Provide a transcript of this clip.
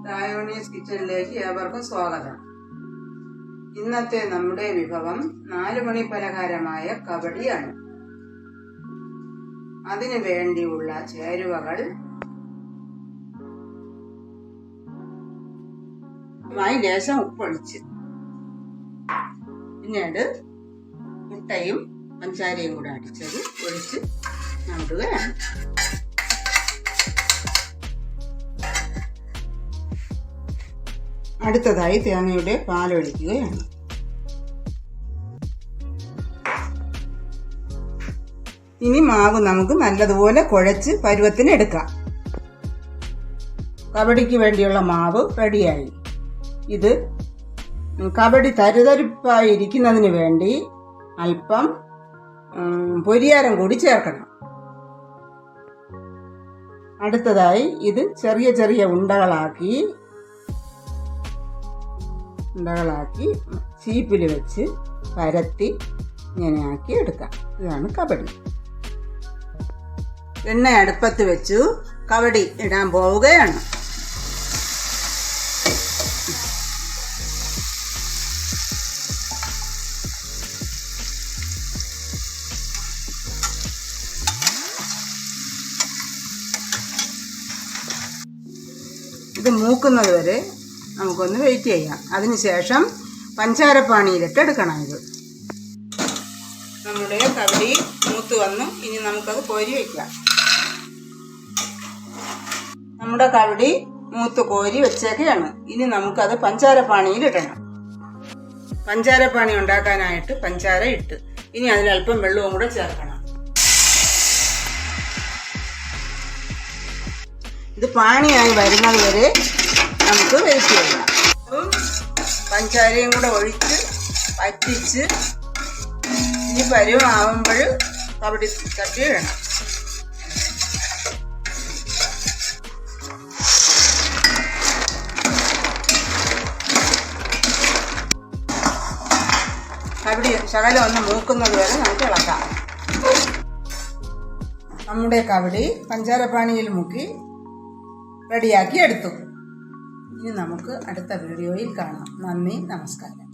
റായോണീസ് കിച്ചണിലേക്ക് ഏവർക്കും സ്വാഗതം. ഇന്നത്തെ നമ്മുടെ വിഭവം 4 മണി പലഹാരമായ കബഡിയാണ്. അതിനു വേണ്ടിയുള്ള ചേരുവകൾ: ലേശം ഉപ്പൊഴിച്ച്, പിന്നീട് മുട്ടയും പഞ്ചാരയും കൂടെ അടിച്ചത് ഒഴിച്ച് നടുകയാണ്. അടുത്തതായി തേങ്ങയുടെ പാലൊഴിക്കുകയാണ്. ഇനി മാവ് നമുക്ക് നല്ലതുപോലെ കുഴച്ച് പരുവത്തിന് എടുക്കാം. കബഡിക്ക് വേണ്ടിയുള്ള മാവ് റെഡിയായി. ഇത് കബഡി തരിതരിപ്പായി ഇരിക്കുന്നതിന് വേണ്ടി അല്പം പൊരിയാരം കൂടി ചേർക്കണം. അടുത്തതായി ഇത് ചെറിയ ചെറിയ ഉണ്ടകളാക്കി ചീപ്പിൽ വെച്ച് പരത്തി ഇങ്ങനെ ആക്കി എടുക്കാം. ഇതാണ് കബഡി. എണ്ണ അടുപ്പത്ത് വെച്ചു കബഡി ഇടാൻ പോവുകയാണ്. ഇത് മൂക്കുന്നത് വരെ നമുക്കൊന്ന് വെയിറ്റ് ചെയ്യാം. അതിനുശേഷം പഞ്ചാരപ്പാണിയിലിട്ട് എടുക്കണം. ഇത് നമ്മുടെ കബഡി മൂത്ത് വന്നു. ഇനി നമുക്കത് കോരി വയ്ക്കാം. നമ്മുടെ കബഡി മൂത്ത് കോരി വെച്ചൊക്കെയാണ്. ഇനി നമുക്കത് പഞ്ചാരപ്പാണിയിലിടണം. പഞ്ചാരപ്പാണി ഉണ്ടാക്കാനായിട്ട് പഞ്ചാര ഇട്ട് ഇനി അതിലല്പം വെള്ളവും കൂടെ ചേർക്കണം. ഇത് പാണിയായി വരുന്നത് വരെ നമുക്ക് വെയിറ്റ് ചെയ്യാം. പഞ്ചാരയും കൂടെ ഒഴിച്ച് പറ്റിച്ച് ഈ പരുവാകുമ്പോൾ കബഡി തട്ടി ഇടണം. കബഡി ശകലം ഒന്ന് മൂക്കുന്നത് വരെ നമുക്ക് ഇളക്കാം. നമ്മുടെ കബഡി പഞ്ചാരപ്പാണിയിൽ മുക്കി റെഡിയാക്കി എടുത്തു. ഇനി നമുക്ക് അടുത്ത വീഡിയോയിൽ കാണാം. നന്ദി, നമസ്കാരം.